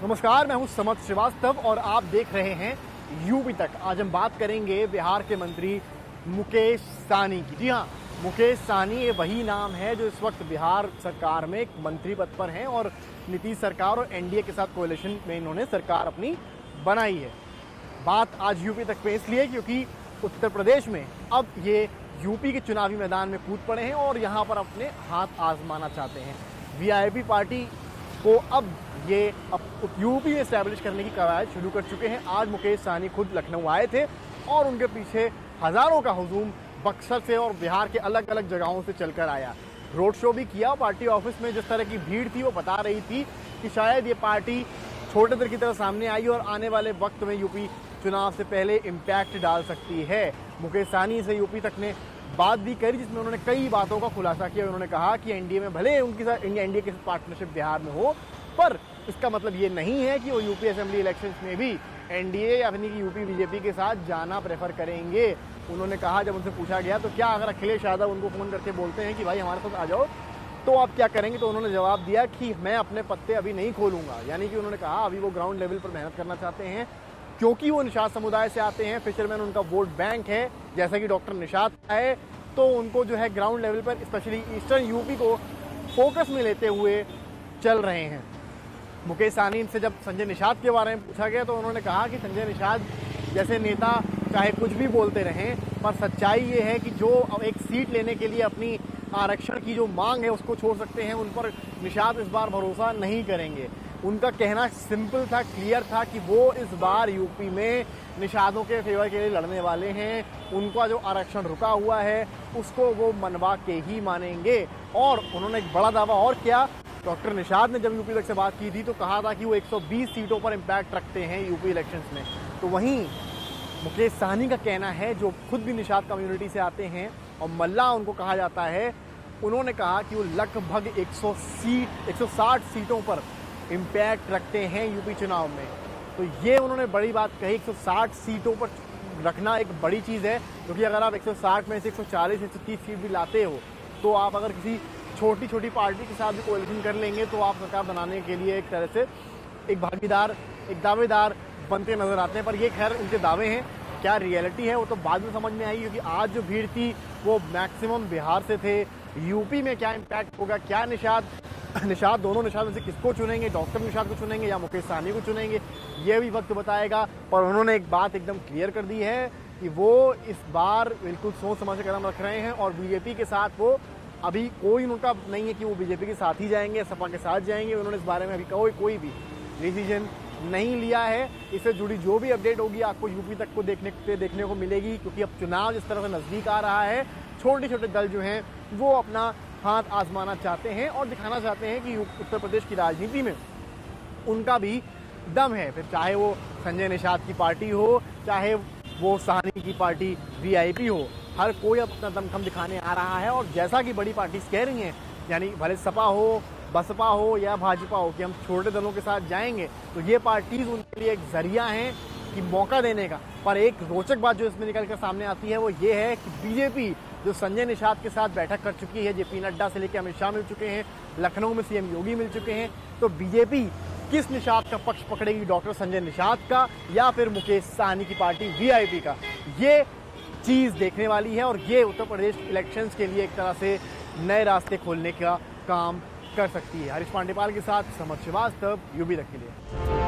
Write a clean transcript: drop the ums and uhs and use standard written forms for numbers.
नमस्कार, मैं हूं समर्थ श्रीवास्तव और आप देख रहे हैं यूपी तक। आज हम बात करेंगे बिहार के मंत्री मुकेश सहनी की। जी हाँ, मुकेश सहनी ये वही नाम है जो इस वक्त बिहार सरकार में एक मंत्री पद पर हैं और नीतीश सरकार और एनडीए के साथ कोalition में इन्होंने सरकार अपनी बनाई है। बात आज यूपी तक पे इसलिए क्योंकि उत्तर प्रदेश में अब ये यूपी के चुनावी मैदान में कूद पड़े हैं और यहाँ पर अपने हाथ आजमाना चाहते हैं। वीआईपी पार्टी को अब ये यूपी में इस्टेब्लिश करने की कवायद शुरू कर चुके हैं। आज मुकेश सहनी खुद लखनऊ आए थे और उनके पीछे हज़ारों का हुजूम बक्सर से और बिहार के अलग अलग जगहों से चलकर आया। रोड शो भी किया। पार्टी ऑफिस में जिस तरह की भीड़ थी वो बता रही थी कि शायद ये पार्टी छोटे दर की तरह सामने आई और आने वाले वक्त में यूपी चुनाव से पहले इम्पैक्ट डाल सकती है। मुकेश सहनी से यूपी तक ने बात भी करी जिसमें उन्होंने कई बातों का खुलासा किया। उन्होंने कहा कि एनडीए में भले उनके साथ एनडीए के साथ पार्टनरशिप बिहार में हो, पर इसका मतलब ये नहीं है कि वो यूपी असेंबली इलेक्शंस में भी एनडीए या फिर यूपी बीजेपी के साथ जाना प्रेफर करेंगे। उन्होंने कहा, जब उनसे पूछा गया तो क्या अगर अखिलेश यादव उनको फ़ोन करके बोलते हैं कि भाई हमारे साथ आ जाओ तो आप क्या करेंगे, तो उन्होंने जवाब दिया कि मैं अपने पत्ते अभी नहीं खोलूँगा। यानी कि उन्होंने कहा अभी वो ग्राउंड लेवल पर मेहनत करना चाहते हैं क्योंकि वो निषाद समुदाय से आते हैं। फिशरमैन उनका वोट बैंक है, जैसा कि डॉक्टर निषाद है, तो उनको जो है ग्राउंड लेवल पर स्पेशली ईस्टर्न यूपी को फोकस में लेते हुए चल रहे हैं। मुकेश सहनी से जब संजय निषाद के बारे में पूछा गया तो उन्होंने कहा कि संजय निषाद जैसे नेता चाहे कुछ भी बोलते रहें, पर सच्चाई ये है कि जो एक सीट लेने के लिए अपनी आरक्षण की जो मांग है उसको छोड़ सकते हैं, उन पर निषाद इस बार भरोसा नहीं करेंगे। उनका कहना सिंपल था, क्लियर था कि वो इस बार यूपी में निषादों के फेवर के लिए लड़ने वाले हैं। उनका जो आरक्षण रुका हुआ है उसको वो मनवा के ही मानेंगे। और उन्होंने एक बड़ा दावा और किया। डॉक्टर निषाद ने जब यूपी तक से बात की थी तो कहा था कि वो 120 सीटों पर इम्पैक्ट रखते हैं यूपी इलेक्शंस में। तो वहीं मुकेश सहनी का कहना है, जो खुद भी निषाद कम्युनिटी से आते हैं और मल्ला उनको कहा जाता है, उन्होंने कहा कि वो लगभग 160 सीटों पर इम्पैक्ट रखते हैं यूपी चुनाव में। तो ये उन्होंने बड़ी बात कही। 160 सीटों पर रखना एक बड़ी चीज़ है, क्योंकि अगर आप 160 में से 140 130 सीट भी लाते हो तो आप अगर किसी छोटी छोटी पार्टी के साथ भी कोalition कर लेंगे तो आप सरकार बनाने के लिए एक तरह से एक भागीदार, एक दावेदार बनते नजर आते हैं। पर ये खैर उनके दावे हैं, क्या रियलिटी है वो तो बाद में समझ में आई, क्योंकि आज जो भीड़ थी वो मैक्सिमम बिहार से थे। यूपी में क्या इम्पैक्ट होगा, क्या निषाद दोनों निषाद में से किसको चुनेंगे, डॉक्टर निषाद को चुनेंगे या मुकेश सहनी को चुनेंगे, ये भी वक्त बताएगा। पर उन्होंने एक बात एकदम क्लियर कर दी है कि वो इस बार बिल्कुल सोच समझ के कदम रख रहे हैं और बीजेपी के साथ वो अभी कोई उनका नहीं है कि वो बीजेपी के साथ ही जाएंगे, सपा के साथ जाएंगे। उन्होंने इस बारे में अभी कोई भी डिसीजन नहीं लिया है। इससे जुड़ी जो भी अपडेट होगी आपको यूपी तक को देखने को मिलेगी, क्योंकि अब चुनाव जिस तरह से नज़दीक आ रहा है, छोटे छोटे दल जो हैं वो अपना हाथ आजमाना चाहते हैं और दिखाना चाहते हैं कि उत्तर प्रदेश की राजनीति में उनका भी दम है। फिर चाहे वो संजय निषाद की पार्टी हो, चाहे वो सहनी की पार्टी वीआईपी हो, हर कोई अपना दमखम दिखाने आ रहा है। और जैसा कि बड़ी पार्टीज कह रही हैं, यानी भले सपा हो, बसपा हो या भाजपा हो, कि हम छोटे दलों के साथ जाएंगे, तो ये पार्टीज उनके लिए एक जरिया हैं कि मौका देने का। पर एक रोचक बात जो इसमें निकल कर सामने आती है वो ये है कि बीजेपी जो संजय निषाद के साथ बैठक कर चुकी है, जेपी नड्डा से लेकर अमित शाह मिल चुके हैं, लखनऊ में सीएम योगी मिल चुके हैं, तो बीजेपी किस निषाद का पक्ष पकड़ेगी, डॉक्टर संजय निषाद का या फिर मुकेश सहनी की पार्टी वीआईपी का, ये चीज़ देखने वाली है। और ये उत्तर प्रदेश इलेक्शंस के लिए एक तरह से नए रास्ते खोलने का काम कर सकती है। हरीश पांडेपाल के साथ समर्थ श्रीवास्तव, यूपी तक के लिए।